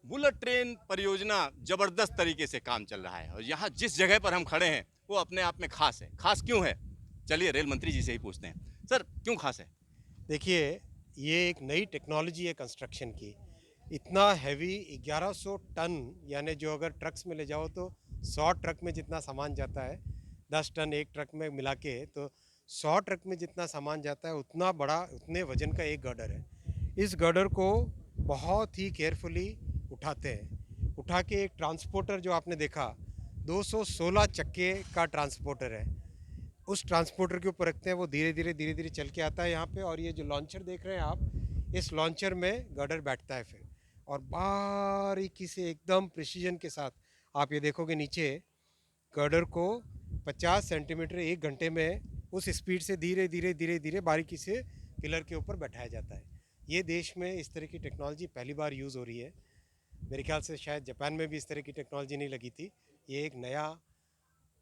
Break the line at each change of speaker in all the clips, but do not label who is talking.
Bullet train परियोजना जबरदस्त तरीके से काम चल रहा है और यहाँ जिस जगह पर हम खड़े हैं वो अपने आप में खास है। खास क्यों है? चलिए रेल मंत्री जी से ही पूछते हैं। सर क्यों खास है?
देखिए, ये एक नई टेक्नोलॉजी है कंस्ट्रक्शन की। इतना हैवी 1100 टन, यानी जो अगर ट्रक्स में ले जाओ तो 100 ट्रक में जितना सामान जाता है, 10 टन एक ट्रक में मिला के तो 100 ट्रक में जितना सामान जाता है उतना बड़ा, उतने वजन का एक गर्डर है। इस गर्डर को बहुत ही केयरफुली उठाते हैं। उठा के एक ट्रांसपोर्टर जो आपने देखा, 216 चक्के का ट्रांसपोर्टर है, उस ट्रांसपोर्टर के ऊपर रखते हैं। वो धीरे धीरे चल के आता है यहाँ पे, और ये जो लॉन्चर देख रहे हैं आप, इस लॉन्चर में गर्डर बैठता है फिर, और बारीकी से एकदम प्रिसीजन के साथ आप ये देखोगे नीचे गर्डर को 50 सेंटीमीटर एक घंटे में उस स्पीड से धीरे धीरे बारीकी से पिलर के ऊपर बैठाया जाता है। ये देश में इस तरह की टेक्नोलॉजी पहली बार यूज़ हो रही है। मेरे ख्याल से शायद जापान में भी इस तरह की टेक्नोलॉजी नहीं लगी थी। ये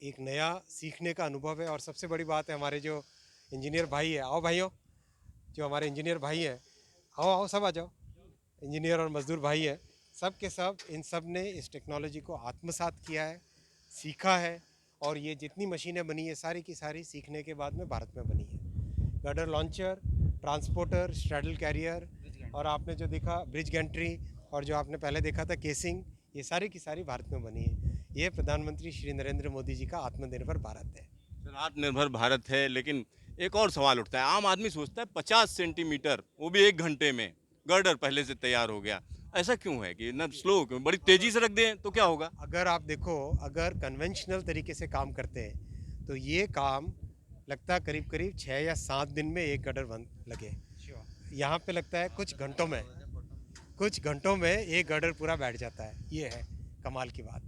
एक नया सीखने का अनुभव है। और सबसे बड़ी बात है, हमारे जो इंजीनियर भाई है, आओ भाइयों, जो हमारे इंजीनियर भाई हैं, आओ आओ सब आ जाओ। इंजीनियर और मज़दूर भाई हैं, सब के सब, इन सब ने इस टेक्नोलॉजी को आत्मसात किया है, सीखा है। और ये जितनी मशीनें बनी है सारी की सारी सीखने के बाद में भारत में बनी है। Girder launcher, transporter, straddle carrier, और आपने जो देखा ब्रिज गैंट्री, और जो आपने पहले देखा था केसिंग, ये सारी की सारी भारत में बनी है। ये प्रधानमंत्री श्री नरेंद्र मोदी जी का आत्मनिर्भर भारत है।
सर आत्मनिर्भर भारत है लेकिन एक और सवाल उठता है। आम आदमी सोचता है 50 सेंटीमीटर वो भी एक घंटे में गर्डर पहले से तैयार हो गया। ऐसा क्यों है कि ना स्लो क्यों, बड़ी तेजी से रख दें तो क्या होगा?
अगर आप देखो, अगर कन्वेंशनल तरीके से काम करते हैं तो ये काम लगता है करीब करीब 6 या 7 दिन में एक गडर बन लगे। यहाँ पे लगता है कुछ घंटों में एक गडर पूरा बैठ जाता है। ये है कमाल की बात।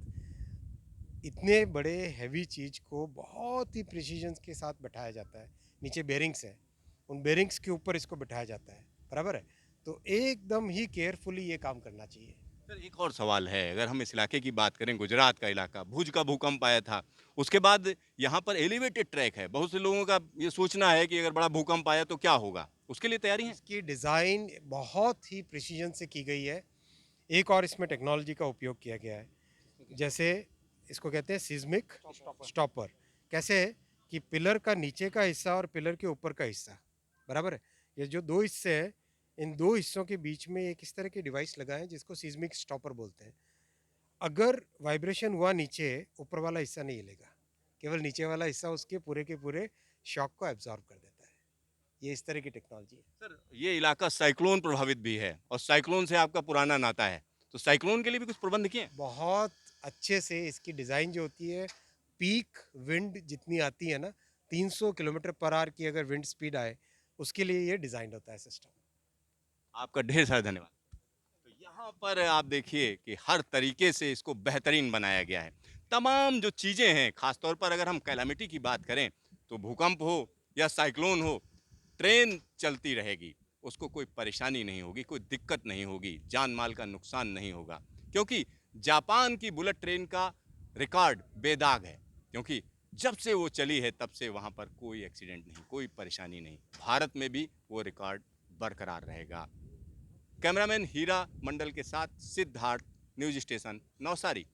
इतने बड़े हैवी चीज़ को बहुत ही प्रिसीजन के साथ बैठाया जाता है। नीचे बेरिंग्स है, उन बेरिंग्स के ऊपर इसको बैठाया जाता है, बराबर है। तो एकदम ही केयरफुली ये काम करना चाहिए।
सर एक और सवाल है, अगर हम इस इलाके की बात करें, गुजरात का इलाका, भुज का भूकंप आया था, उसके बाद यहाँ पर एलिवेटेड ट्रैक है। बहुत से लोगों का ये सोचना है कि अगर बड़ा भूकंप आया तो क्या होगा, उसके लिए तैयारी है?
इसकी डिज़ाइन बहुत ही प्रिसीजन से की गई है। एक और इसमें टेक्नोलॉजी का उपयोग किया गया है, जैसे इसको कहते हैं सिस्मिक स्टॉपर। कैसे है कि पिलर का नीचे का हिस्सा और पिलर के ऊपर का हिस्सा, बराबर है, ये जो दो हिस्से हैं, इन दो हिस्सों के बीच में एक इस तरह की डिवाइस लगा है जिसको सिस्मिक स्टॉपर बोलते हैं। अगर वाइब्रेशन हुआ नीचे, ऊपर वाला हिस्सा नहीं हिलेगा, केवल नीचे वाला हिस्सा उसके पूरे के पूरे शॉक को एब्जॉर्ब कर देता है। ये इस तरह की टेक्नोलॉजी है।
सर ये इलाका साइक्लोन प्रभावित भी है और साइक्लोन से आपका पुराना नाता है, तो साइक्लोन के लिए भी कुछ प्रबंध किए हैं?
बहुत अच्छे से इसकी डिज़ाइन जो होती है, पीक विंड जितनी आती है ना, 300 किलोमीटर पर आवर की अगर विंड स्पीड आए, उसके लिए ये डिज़ाइन होता है सिस्टम।
आपका ढेर सारा धन्यवाद। तो यहाँ पर आप देखिए कि हर तरीके से इसको बेहतरीन बनाया गया है। तमाम जो चीज़ें हैं, खासतौर पर अगर हम कैलामिटी की बात करें, तो भूकंप हो या साइक्लोन हो, ट्रेन चलती रहेगी। उसको कोई परेशानी नहीं होगी, कोई दिक्कत नहीं होगी, जान माल का नुकसान नहीं होगा। क्योंकि जापान की बुलेट ट्रेन का रिकॉर्ड बेदाग है। क्योंकि जब से वो चली है तब से वहाँ पर कोई एक्सीडेंट नहीं, कोई परेशानी नहीं। भारत में भी वो रिकॉर्ड बरकरार रहेगा। कैमरामैन हीरा मंडल के साथ सिद्धार्थ, न्यूज स्टेशन नौसारी।